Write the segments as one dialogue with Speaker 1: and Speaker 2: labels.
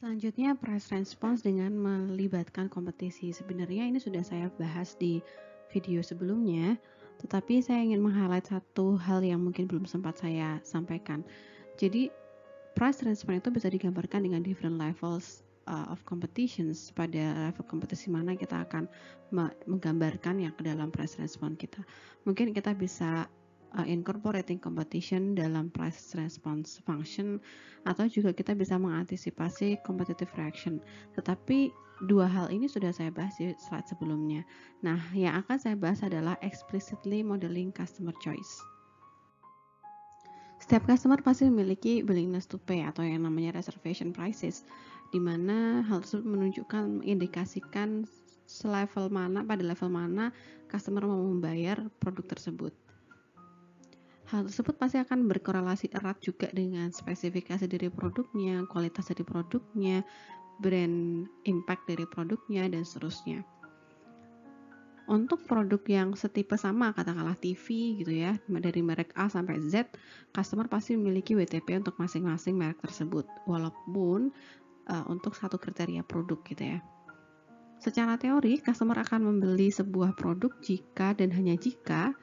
Speaker 1: Selanjutnya price response dengan melibatkan kompetisi. Sebenarnya ini sudah saya bahas di video sebelumnya, tetapi saya ingin meng-highlight satu hal yang mungkin belum sempat saya sampaikan. Jadi price response itu bisa digambarkan dengan different levels of competitions. Pada level kompetisi mana kita akan menggambarkan yang ke dalam price response kita. Mungkin kita bisa incorporating competition dalam price response function, atau juga kita bisa mengantisipasi competitive reaction. Tetapi dua hal ini sudah saya bahas di slide sebelumnya. Nah, yang akan saya bahas adalah explicitly modeling customer choice. Setiap customer pasti memiliki willingness to pay atau yang namanya reservation prices, di mana hal tersebut menunjukkan, mengindikasikan pada level mana customer mau membayar produk tersebut. Hal tersebut pasti akan berkorelasi erat juga dengan spesifikasi dari produknya, kualitas dari produknya, brand impact dari produknya, dan seterusnya. Untuk produk yang setipe sama, katakanlah TV gitu ya, dari merek A sampai Z, customer pasti memiliki WTP untuk masing-masing merek tersebut, walaupun untuk satu kriteria produk gitu ya. Secara teori, customer akan membeli sebuah produk jika dan hanya jika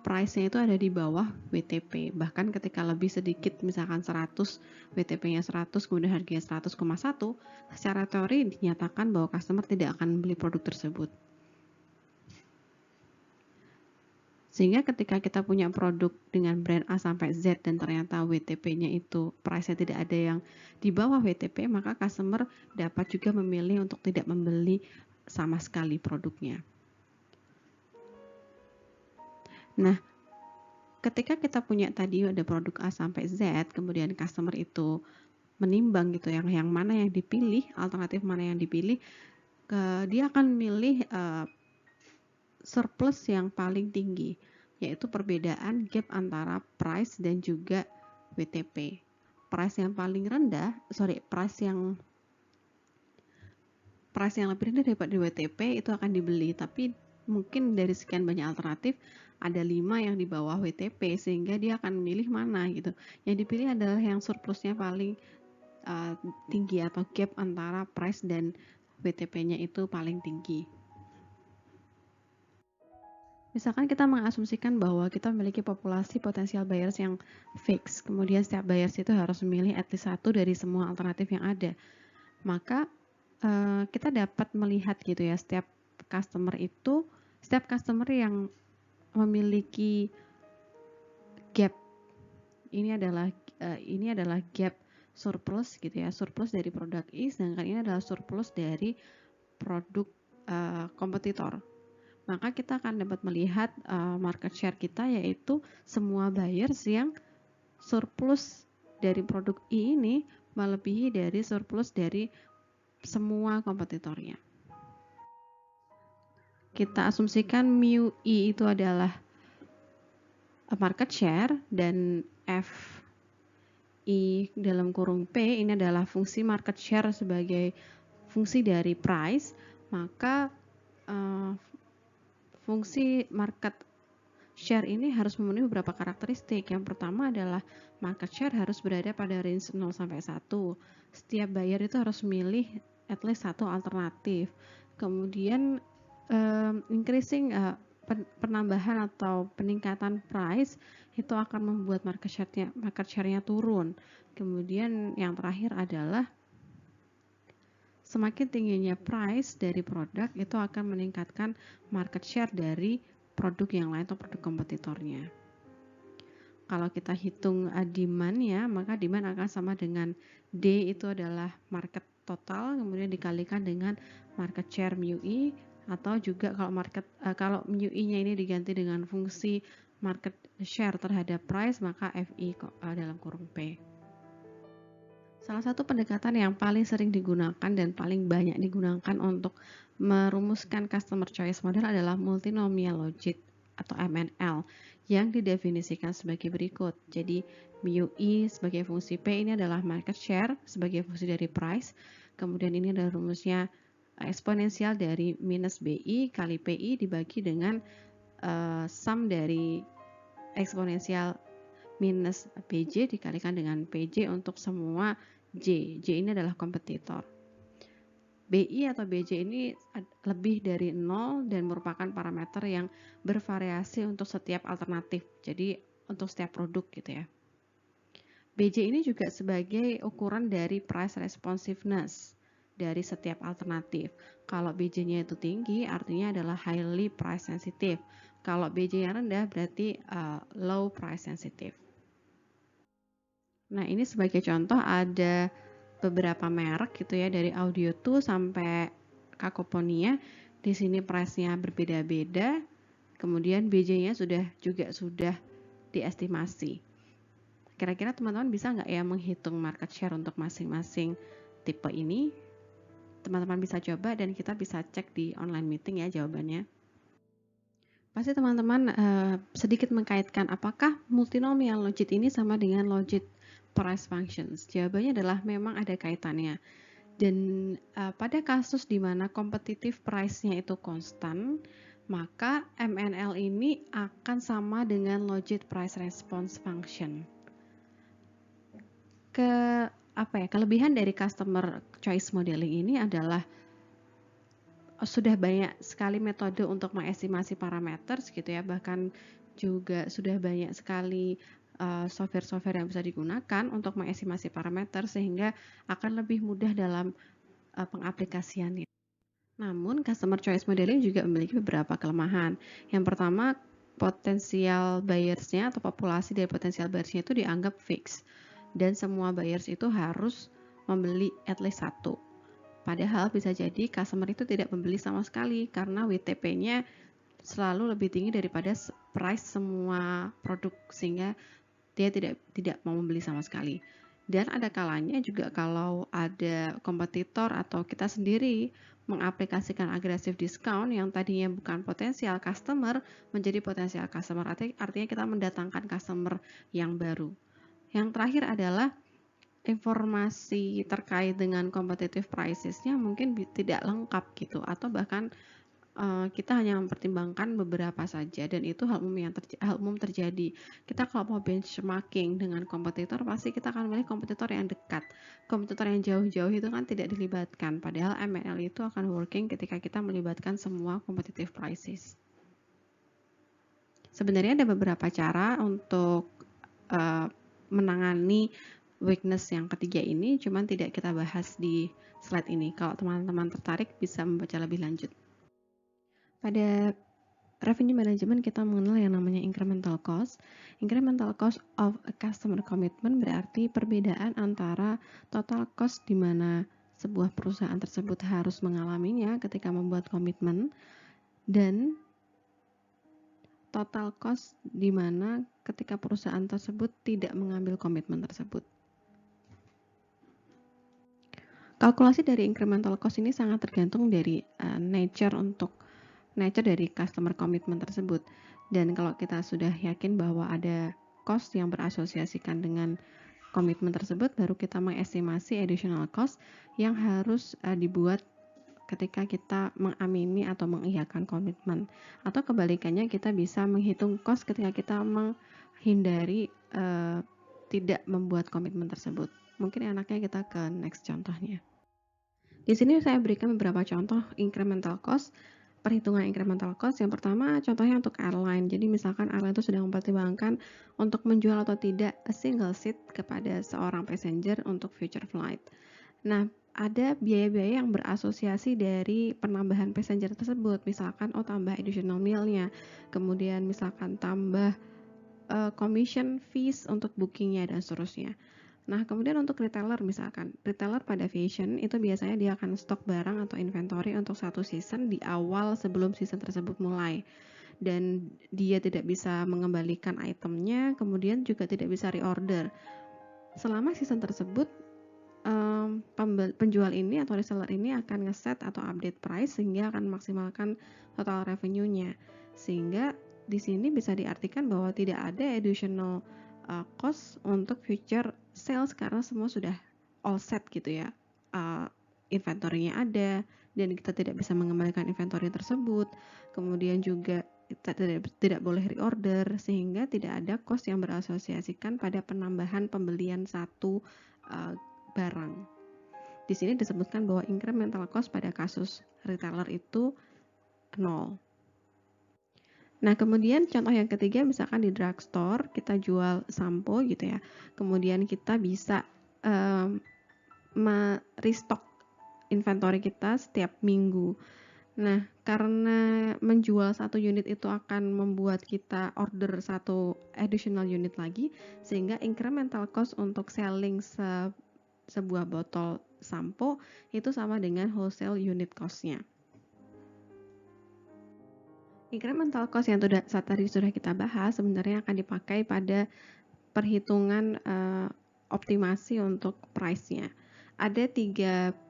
Speaker 1: price-nya itu ada di bawah WTP. Bahkan ketika lebih sedikit, misalkan 100, WTP-nya 100, kemudian harganya 100,1, secara teori dinyatakan bahwa customer tidak akan membeli produk tersebut. Sehingga ketika kita punya produk dengan brand A sampai Z dan ternyata WTP-nya itu price-nya tidak ada yang di bawah WTP, maka customer dapat juga memilih untuk tidak membeli sama sekali produknya. Nah, ketika kita punya tadi ada produk A sampai Z, kemudian customer itu menimbang gitu yang mana yang dipilih, alternatif mana yang dipilih, dia akan memilih surplus yang paling tinggi, yaitu perbedaan gap antara price dan juga WTP. Price yang lebih rendah daripada WTP itu akan dibeli, tapi mungkin dari sekian banyak alternatif ada 5 yang di bawah WTP, sehingga dia akan memilih mana gitu. Yang dipilih adalah yang surplusnya paling tinggi atau gap antara price dan WTP-nya itu paling tinggi. Misalkan kita mengasumsikan bahwa kita memiliki populasi potensial buyers yang fix, kemudian setiap buyers itu harus memilih at least satu dari semua alternatif yang ada. Maka kita dapat melihat gitu ya, setiap customer yang memiliki gap, ini adalah gap surplus gitu ya, surplus dari produk I, sedangkan ini adalah surplus dari produk kompetitor. Maka kita akan dapat melihat market share kita, yaitu semua buyers yang surplus dari produk I ini melebihi dari surplus dari semua kompetitornya. Kita asumsikan mu I itu adalah market share dan F I dalam kurung P ini adalah fungsi market share sebagai fungsi dari price, maka fungsi market share ini harus memenuhi beberapa karakteristik. Yang pertama adalah market share harus berada pada range 0 sampai 1. Setiap buyer itu harus memilih at least satu alternatif. Kemudian penambahan atau peningkatan price itu akan membuat market share-nya turun. Kemudian yang terakhir adalah semakin tingginya price dari produk itu akan meningkatkan market share dari produk yang lain atau produk kompetitornya. Kalau kita hitung demand ya, maka demand akan sama dengan D itu adalah market total, kemudian dikalikan dengan market share mu I, atau juga kalau mu I-nya ini diganti dengan fungsi market share terhadap price, maka FI dalam kurung P. Salah satu pendekatan yang paling sering digunakan dan paling banyak digunakan untuk merumuskan customer choice model adalah multinomial logic atau MNL yang didefinisikan sebagai berikut. Jadi mu I sebagai fungsi P ini adalah market share sebagai fungsi dari price. Kemudian ini adalah rumusnya eksponensial dari minus BI kali PI dibagi dengan sum dari eksponensial minus PJ dikalikan dengan PJ untuk semua J ini adalah kompetitor. BI atau BJ ini lebih dari 0 dan merupakan parameter yang bervariasi untuk setiap alternatif. Jadi untuk setiap produk gitu ya. BJ ini juga sebagai ukuran dari price responsiveness dari setiap alternatif. Kalau BJ-nya itu tinggi, artinya adalah highly price sensitive. Kalau BJ-nya rendah, berarti low price sensitive. Nah, ini sebagai contoh ada beberapa merek gitu ya, dari Audio2 sampai Cacophony. Di sini price-nya berbeda-beda, kemudian BJ-nya juga sudah diestimasi. Kira-kira teman-teman bisa nggak ya menghitung market share untuk masing-masing tipe ini? Teman-teman bisa coba dan kita bisa cek di online meeting ya jawabannya. Pasti teman-teman sedikit mengkaitkan apakah multinomial logit ini sama dengan logit price functions. Jawabannya adalah memang ada kaitannya. Dan pada kasus di mana competitive price-nya itu konstan, maka MNL ini akan sama dengan logit price response function. Kelebihan dari customer choice modeling ini adalah sudah banyak sekali metode untuk mengestimasi parameter gitu ya, bahkan juga sudah banyak sekali software-software yang bisa digunakan untuk mengestimasi parameter sehingga akan lebih mudah dalam pengaplikasiannya. Namun customer choice modeling juga memiliki beberapa kelemahan. Yang pertama, potensial buyers-nya atau populasi dari potensial buyers-nya itu dianggap fix dan semua buyers itu harus membeli at least satu. Padahal bisa jadi customer itu tidak membeli sama sekali karena WTP-nya selalu lebih tinggi daripada price semua produk sehingga dia tidak mau membeli sama sekali. Dan ada kalanya juga kalau ada kompetitor atau kita sendiri mengaplikasikan agresif discount yang tadinya bukan potensial customer menjadi potensial customer, artinya kita mendatangkan customer yang baru. Yang terakhir adalah informasi terkait dengan competitive prices-nya mungkin tidak lengkap gitu, atau bahkan kita hanya mempertimbangkan beberapa saja, dan itu hal umum terjadi. Kita kalau mau benchmarking dengan kompetitor, pasti kita akan memilih kompetitor yang dekat. Kompetitor yang jauh-jauh itu kan tidak dilibatkan, padahal ML itu akan working ketika kita melibatkan semua competitive prices. Sebenarnya ada beberapa cara untuk menangani weakness yang ketiga ini, cuman tidak kita bahas di slide ini. Kalau teman-teman tertarik bisa membaca lebih lanjut. Pada revenue management kita mengenal yang namanya incremental cost. Incremental cost of a customer commitment berarti perbedaan antara total cost di mana sebuah perusahaan tersebut harus mengalaminya ketika membuat komitmen dan total cost di mana ketika perusahaan tersebut tidak mengambil komitmen tersebut. Kalkulasi dari incremental cost ini sangat tergantung dari nature dari customer commitment tersebut. Dan kalau kita sudah yakin bahwa ada cost yang berasosiasikan dengan komitmen tersebut, baru kita mengestimasi additional cost yang harus dibuat ketika kita mengamini atau mengiyakan komitmen. Atau kebalikannya, kita bisa menghitung cost ketika kita menghindari tidak membuat komitmen tersebut. Mungkin enaknya kita ke next contohnya. Di sini saya berikan beberapa contoh incremental cost, perhitungan incremental cost. Yang pertama contohnya untuk airline. Jadi misalkan airline itu sedang mempertimbangkan untuk menjual atau tidak a single seat kepada seorang passenger untuk future flight. Nah, ada biaya-biaya yang berasosiasi dari penambahan passenger tersebut. Misalkan tambah additional meal-nya, kemudian misalkan tambah commission fees untuk bookingnya dan seterusnya. Nah, kemudian untuk retailer misalkan, retailer pada fashion itu biasanya dia akan stok barang atau inventory untuk satu season di awal sebelum season tersebut mulai. Dan dia tidak bisa mengembalikan itemnya, kemudian juga tidak bisa reorder. Selama season tersebut, penjual ini atau reseller ini akan ngeset atau update price sehingga akan memaksimalkan total revenue-nya. Sehingga di sini bisa diartikan bahwa tidak ada additional cost untuk future sales karena semua sudah all set gitu ya. Inventory-nya ada dan kita tidak bisa mengembalikan inventory tersebut. Kemudian juga kita tidak boleh reorder sehingga tidak ada cost yang berasosiasikan pada penambahan pembelian satu barang. Di sini disebutkan bahwa incremental cost pada kasus retailer itu 0. Nah, kemudian contoh yang ketiga, misalkan di drugstore kita jual sampo gitu ya. Kemudian kita bisa restock inventory kita setiap minggu. Nah, karena menjual satu unit itu akan membuat kita order satu additional unit lagi, sehingga incremental cost untuk selling sebuah botol sampo itu sama dengan wholesale unit cost-nya. Incremental cost yang tadi sudah kita bahas sebenarnya akan dipakai pada perhitungan optimasi untuk price-nya. Ada 3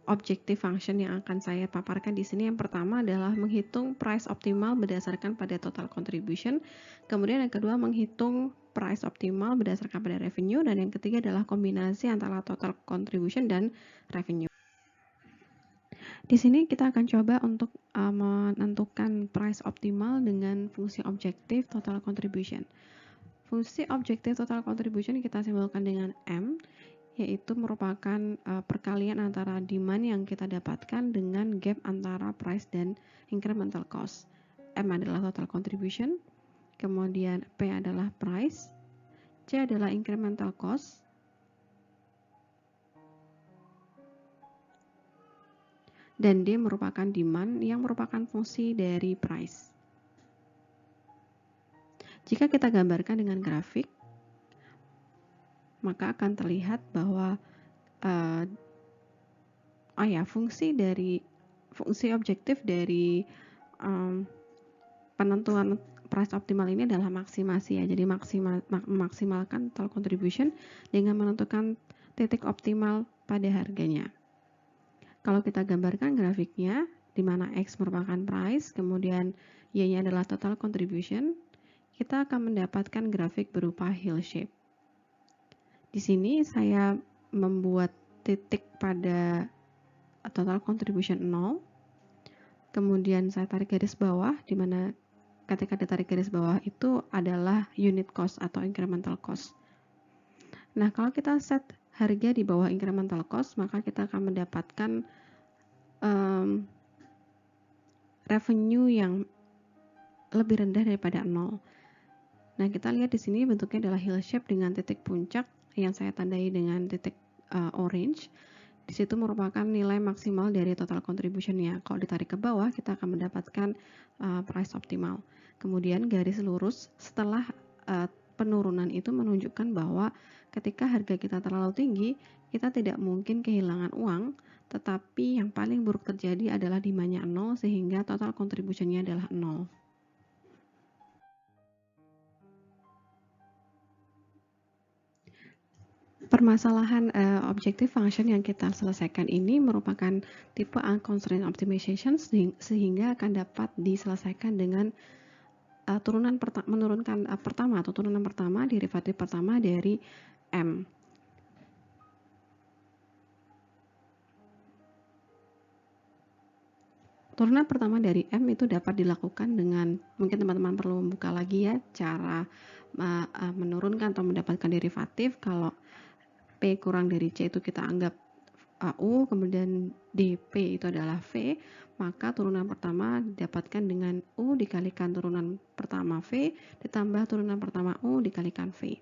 Speaker 1: objective function yang akan saya paparkan di sini. Yang pertama adalah menghitung price optimal berdasarkan pada total contribution. Kemudian yang kedua menghitung price optimal berdasarkan pada revenue, dan yang ketiga adalah kombinasi antara total contribution dan revenue. Di sini kita akan coba untuk menentukan price optimal dengan fungsi objektif total contribution. Fungsi objektif total contribution kita simbolkan dengan M, yaitu merupakan perkalian antara demand yang kita dapatkan dengan gap antara price dan incremental cost. M adalah total contribution, kemudian P adalah price, C adalah incremental cost, dan D merupakan demand yang merupakan fungsi dari price. Jika kita gambarkan dengan grafik, maka akan terlihat bahwa fungsi objektif dari penentuan price optimal ini adalah maksimasi ya. Jadi memaksimalkan total contribution dengan menentukan titik optimal pada harganya. Kalau kita gambarkan grafiknya, di mana X merupakan price, kemudian Y-nya adalah total contribution, kita akan mendapatkan grafik berupa hill shape. Di sini saya membuat titik pada total contribution 0, kemudian saya tarik garis bawah, di mana ketika ditarik garis bawah itu adalah unit cost atau incremental cost. Nah, kalau kita set harga di bawah incremental cost, maka kita akan mendapatkan revenue yang lebih rendah daripada 0. Nah, kita lihat di sini bentuknya adalah hill shape dengan titik puncak yang saya tandai dengan titik orange. Di situ merupakan nilai maksimal dari total contribution-nya. Kalau ditarik ke bawah, kita akan mendapatkan price optimal. Kemudian garis lurus setelah penurunan itu menunjukkan bahwa ketika harga kita terlalu tinggi, kita tidak mungkin kehilangan uang, tetapi yang paling buruk terjadi adalah demand-nya 0, sehingga total contribution-nya adalah 0. Permasalahan objective function yang kita selesaikan ini merupakan tipe unconstrained optimization, sehingga akan dapat diselesaikan dengan menurunkan turunan pertama, derivatif pertama dari M. Turunan pertama dari M itu dapat dilakukan dengan, mungkin teman-teman perlu membuka lagi ya, cara menurunkan atau mendapatkan derivatif. Kalau P kurang dari C itu kita anggap U, kemudian DP itu adalah V, maka turunan pertama didapatkan dengan U dikalikan turunan pertama V, ditambah turunan pertama U dikalikan V.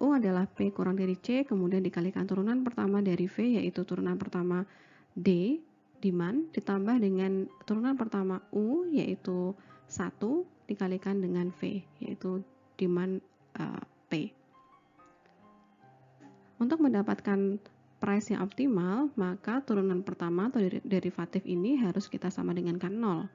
Speaker 1: U adalah P kurang dari C, kemudian dikalikan turunan pertama dari V, yaitu turunan pertama D, demand, ditambah dengan turunan pertama U, yaitu 1, dikalikan dengan V, yaitu demand P. Untuk mendapatkan price yang optimal, maka turunan pertama atau derivatif ini harus kita sama dengan 0.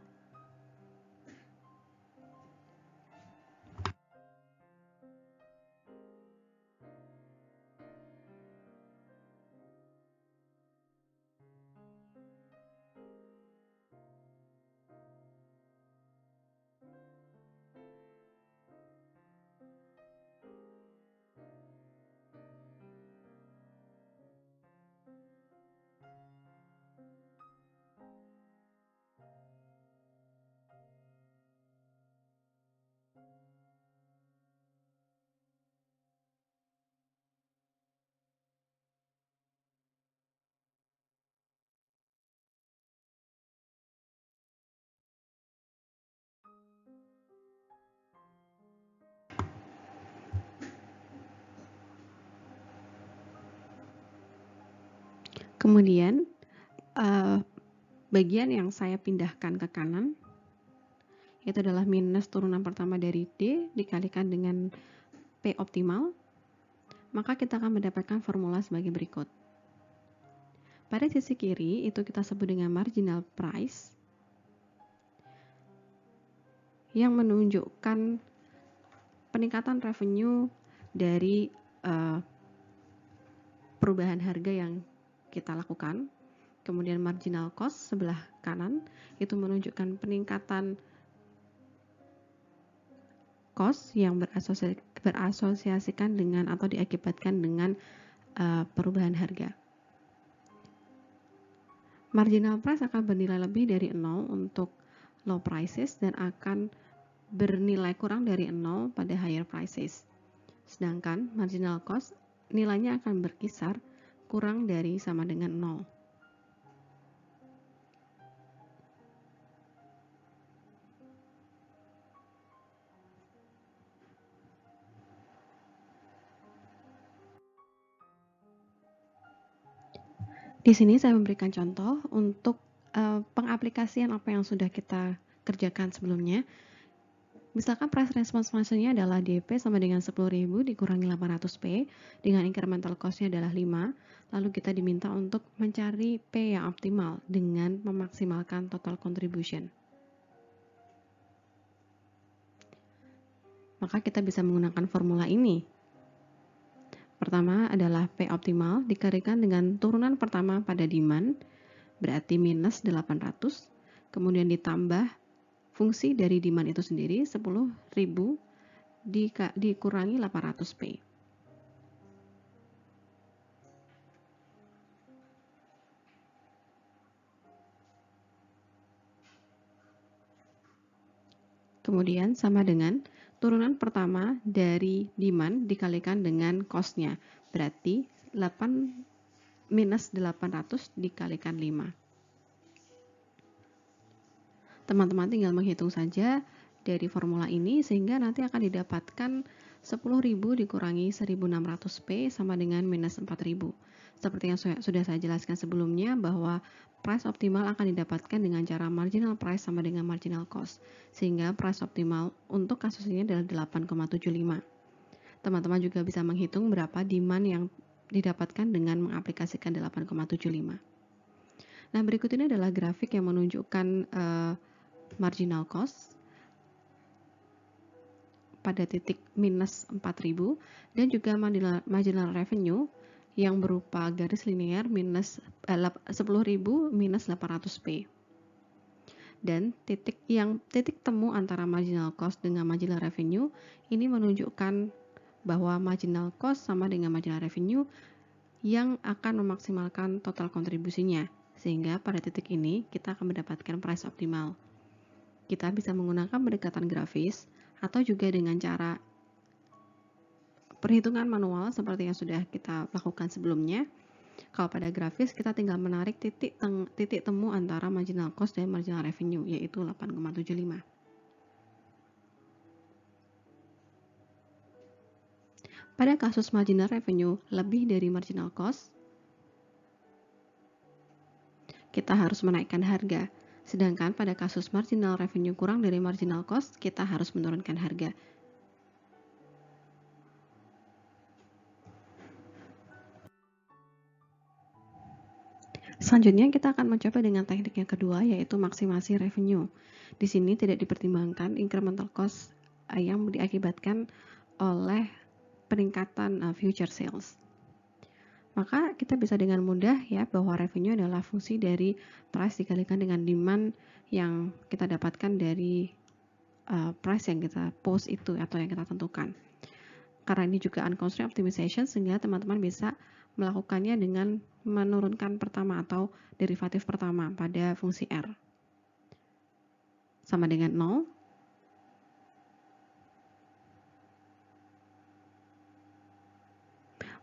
Speaker 1: Kemudian bagian yang saya pindahkan ke kanan itu adalah minus turunan pertama dari D dikalikan dengan P optimal, maka kita akan mendapatkan formula sebagai berikut. Pada sisi kiri itu kita sebut dengan marginal price yang menunjukkan peningkatan revenue dari perubahan harga yang kita lakukan. Kemudian marginal cost sebelah kanan itu menunjukkan peningkatan cost yang berasosiasikan dengan atau diakibatkan dengan perubahan harga. Marginal price akan bernilai lebih dari 0 untuk low prices dan akan bernilai kurang dari 0 pada higher prices. Sedangkan marginal cost nilainya akan berkisar kurang dari sama dengan 0. Di sini saya memberikan contoh untuk pengaplikasian apa yang sudah kita kerjakan sebelumnya. Misalkan price response function-nya adalah DP sama dengan 10.000 dikurangi 800P, dengan incremental cost-nya adalah 5, lalu kita diminta untuk mencari P yang optimal dengan memaksimalkan total contribution. Maka kita bisa menggunakan formula ini. Pertama adalah P optimal dikalikan dengan turunan pertama pada demand, berarti minus 800, kemudian ditambah fungsi dari demand itu sendiri 10.000 dikurangi 800P. Kemudian sama dengan turunan pertama dari demand dikalikan dengan cost-nya, berarti 800 dikalikan 5. Teman-teman tinggal menghitung saja dari formula ini sehingga nanti akan didapatkan 10.000 dikurangi 1.600P sama dengan minus 4.000. Seperti yang sudah saya jelaskan sebelumnya bahwa price optimal akan didapatkan dengan cara marginal price sama dengan marginal cost. Sehingga price optimal untuk kasus ini adalah 8,75. Teman-teman juga bisa menghitung berapa demand yang didapatkan dengan mengaplikasikan 8,75. Nah, berikut ini adalah grafik yang menunjukkan marginal cost pada titik minus 4.000 dan juga marginal revenue yang berupa garis linear minus 10.000 minus 800P. Dan titik temu antara marginal cost dengan marginal revenue ini menunjukkan bahwa marginal cost sama dengan marginal revenue yang akan memaksimalkan total kontribusinya. Sehingga pada titik ini kita akan mendapatkan price optimal. Kita bisa menggunakan pendekatan grafis atau juga dengan cara perhitungan manual seperti yang sudah kita lakukan sebelumnya. Kalau pada grafis kita tinggal menarik titik temu antara marginal cost dan marginal revenue yaitu 8,75. Pada kasus marginal revenue lebih dari marginal cost, kita harus menaikkan harga. Sedangkan pada kasus marginal revenue kurang dari marginal cost, kita harus menurunkan harga. Selanjutnya kita akan mencoba dengan teknik yang kedua yaitu maksimasi revenue. Di sini tidak dipertimbangkan incremental cost yang diakibatkan oleh peningkatan future sales. Maka kita bisa dengan mudah ya bahwa revenue adalah fungsi dari price dikalikan dengan demand yang kita dapatkan dari price yang kita post itu atau yang kita tentukan. Karena ini juga unconstrained optimization sehingga teman-teman bisa melakukannya dengan menurunkan pertama atau derivatif pertama pada fungsi R. Sama dengan 0.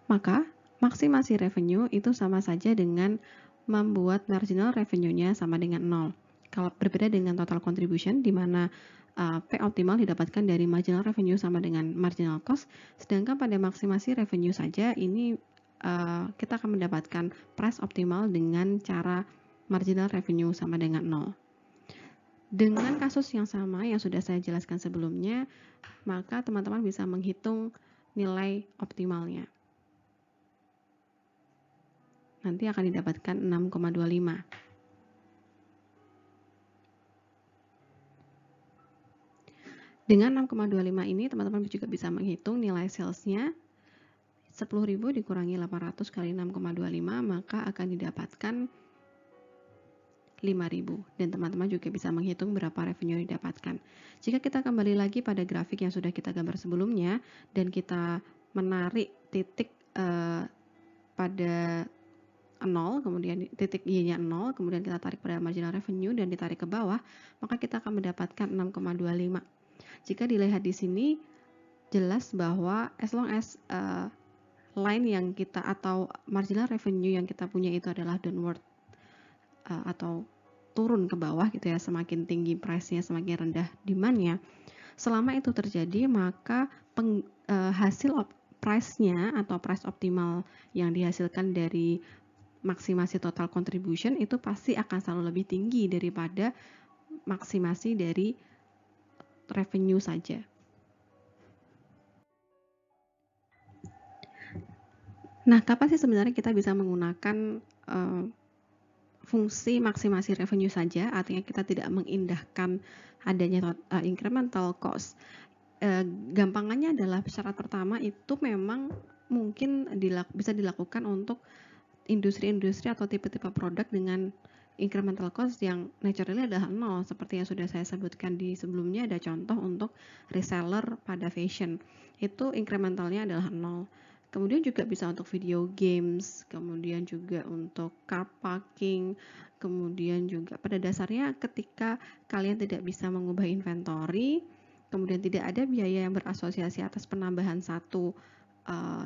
Speaker 1: Maka maksimasi revenue itu sama saja dengan membuat marginal revenue-nya sama dengan 0. Kalau berbeda dengan total contribution, di mana P optimal didapatkan dari marginal revenue sama dengan marginal cost, sedangkan pada maksimasi revenue saja ini kita akan mendapatkan price optimal dengan cara marginal revenue sama dengan 0. Dengan kasus yang sama yang sudah saya jelaskan sebelumnya, maka teman-teman bisa menghitung nilai optimalnya. Nanti akan didapatkan 6,25. Dengan 6,25 ini teman-teman juga bisa menghitung nilai salesnya 10.000 dikurangi 800 kali 6,25, maka akan didapatkan 5.000. Dan teman-teman juga bisa menghitung berapa revenue yang didapatkan. Jika kita kembali lagi pada grafik yang sudah kita gambar sebelumnya dan kita menarik titik pada 0, kemudian titik Y-nya 0, kemudian kita tarik pada marginal revenue dan ditarik ke bawah, maka kita akan mendapatkan 6,25. Jika dilihat di sini, jelas bahwa as long as line yang kita atau marginal revenue yang kita punya itu adalah downward atau turun ke bawah gitu ya, semakin tinggi price-nya semakin rendah demand-nya. Selama itu terjadi, maka hasil price-nya atau price optimal yang dihasilkan dari maksimasi total contribution itu pasti akan selalu lebih tinggi daripada maksimasi dari revenue saja. Nah, kapan sih sebenarnya kita bisa menggunakan fungsi maksimasi revenue saja, artinya kita tidak mengindahkan adanya incremental cost. Gampangannya adalah syarat pertama itu memang mungkin bisa dilakukan untuk industri-industri atau tipe-tipe produk dengan incremental cost yang naturally adalah 0, seperti yang sudah saya sebutkan di sebelumnya. Ada contoh untuk reseller pada fashion, itu incrementalnya adalah 0. Kemudian juga bisa untuk video games, kemudian juga untuk car parking, kemudian juga pada dasarnya ketika kalian tidak bisa mengubah inventory, kemudian tidak ada biaya yang berasosiasi atas penambahan satu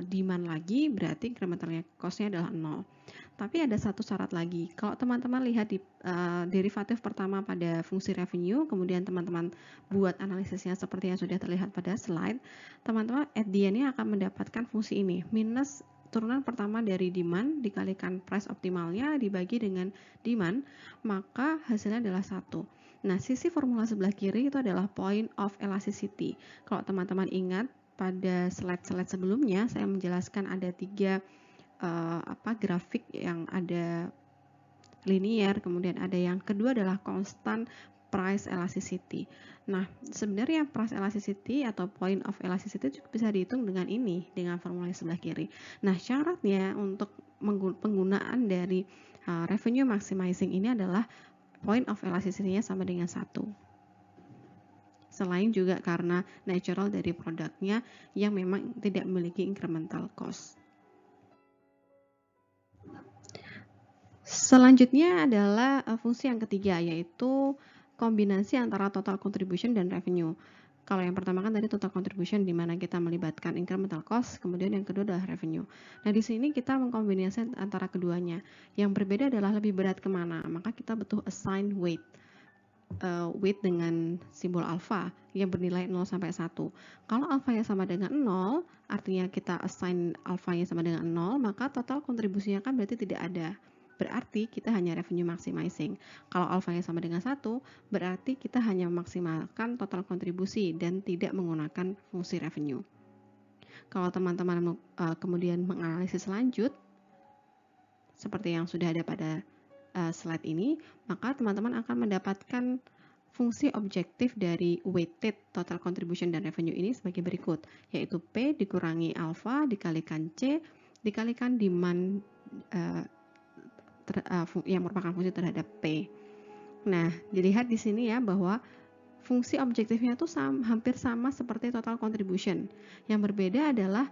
Speaker 1: demand lagi, berarti incrementalnya cost-nya adalah 0. Tapi ada satu syarat lagi. Kalau teman-teman lihat di derivatif pertama pada fungsi revenue, kemudian teman-teman buat analisisnya seperti yang sudah terlihat pada slide, teman-teman at the end-nya akan mendapatkan fungsi ini, minus turunan pertama dari demand dikalikan price optimalnya dibagi dengan demand, maka hasilnya adalah 1. Nah, sisi formula sebelah kiri itu adalah point of elasticity. Kalau teman-teman ingat pada slide-slide sebelumnya, saya menjelaskan ada 3 grafik yang ada linear, kemudian ada yang kedua adalah constant price elasticity. Nah, sebenarnya price elasticity atau point of elasticity juga bisa dihitung dengan ini, dengan formula sebelah kiri. Nah, syaratnya untuk penggunaan dari revenue maximizing ini adalah point of elasticity-nya sama dengan 1. Selain juga karena natural dari produknya yang memang tidak memiliki incremental cost. Selanjutnya adalah fungsi yang ketiga, yaitu kombinasi antara total contribution dan revenue. Kalau yang pertama kan tadi total contribution di mana kita melibatkan incremental cost, kemudian yang kedua adalah revenue. Nah, di sini kita mengkombinasikan antara keduanya. Yang berbeda adalah lebih berat kemana, maka kita butuh assign weight. Weight dengan simbol alpha yang bernilai 0 sampai 1. Kalau alpha-nya sama dengan 0, artinya kita assign alpha-nya sama dengan 0, maka total kontribusinya kan berarti tidak ada. Berarti kita hanya revenue maximizing. Kalau alpha-nya sama dengan 1, berarti kita hanya memaksimalkan total kontribusi dan tidak menggunakan fungsi revenue. Kalau teman-teman kemudian menganalisis lanjut, seperti yang sudah ada pada slide ini, maka teman-teman akan mendapatkan fungsi objektif dari weighted total contribution dan revenue ini sebagai berikut, yaitu P dikurangi alpha dikalikan C dikalikan demand yang merupakan fungsi terhadap P. Nah, dilihat di sini ya bahwa fungsi objektifnya itu hampir sama seperti total contribution. Yang berbeda adalah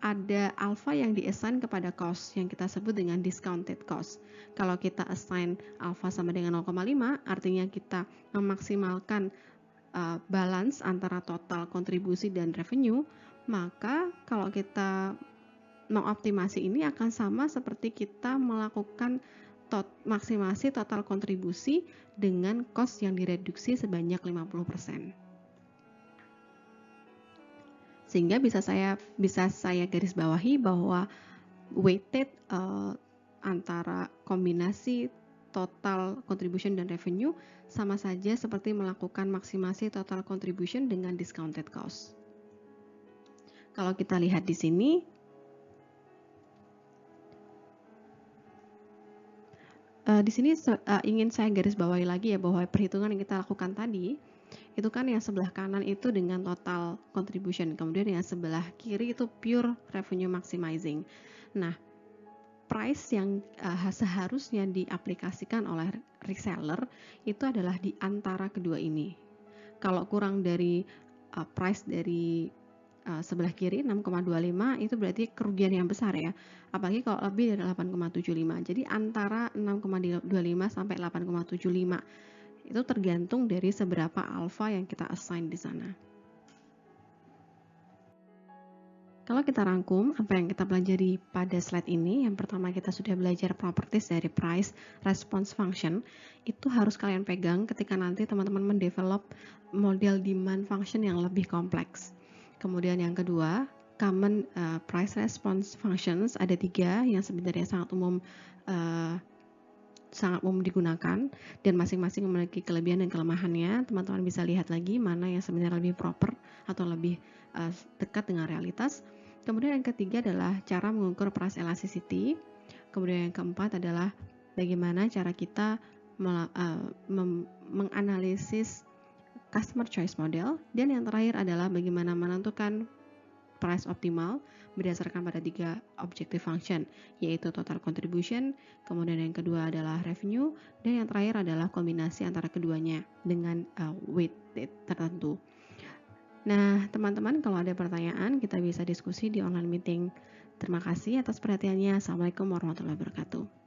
Speaker 1: ada alpha yang di-assign kepada cost yang kita sebut dengan discounted cost. Kalau kita assign alpha sama dengan 0,5, artinya kita memaksimalkan balance antara total kontribusi dan revenue, maka kalau kita mengoptimasi ini akan sama seperti kita melakukan maksimasi total kontribusi dengan cost yang direduksi sebanyak 50%. Sehingga bisa saya garis bawahi bahwa weighted antara kombinasi total contribution dan revenue sama saja seperti melakukan maksimasi total contribution dengan discounted cost. Kalau kita lihat di sini, ingin saya garis bawahi lagi ya, bahwa perhitungan yang kita lakukan tadi itu kan yang sebelah kanan itu dengan total contribution, kemudian yang sebelah kiri itu pure revenue maximizing. Nah, price yang seharusnya diaplikasikan oleh reseller itu adalah di antara kedua ini. Kalau kurang dari price dari sebelah kiri 6,25 itu berarti kerugian yang besar ya, apalagi kalau lebih dari 8,75. Jadi antara 6,25 sampai 8,75 itu tergantung dari seberapa alpha yang kita assign di sana. Kalau kita rangkum apa yang kita pelajari pada slide ini, yang pertama kita sudah belajar properties dari price response function. Itu harus kalian pegang ketika nanti teman-teman mendevelop model demand function yang lebih kompleks. Kemudian yang kedua, common price response functions ada 3 yang sebenarnya sangat umum digunakan dan masing-masing memiliki kelebihan dan kelemahannya. Teman-teman bisa lihat lagi mana yang sebenarnya lebih proper atau lebih dekat dengan realitas. Kemudian yang ketiga adalah cara mengukur price elasticity. Kemudian yang keempat adalah bagaimana cara kita menganalisis customer choice model. Dan yang terakhir adalah bagaimana menentukan price optimal berdasarkan pada 3 objective function, yaitu total contribution, kemudian yang kedua adalah revenue, dan yang terakhir adalah kombinasi antara keduanya dengan weight tertentu. Nah, teman-teman, kalau ada pertanyaan kita bisa diskusi di online meeting. Terima kasih atas perhatiannya. Assalamualaikum warahmatullahi wabarakatuh.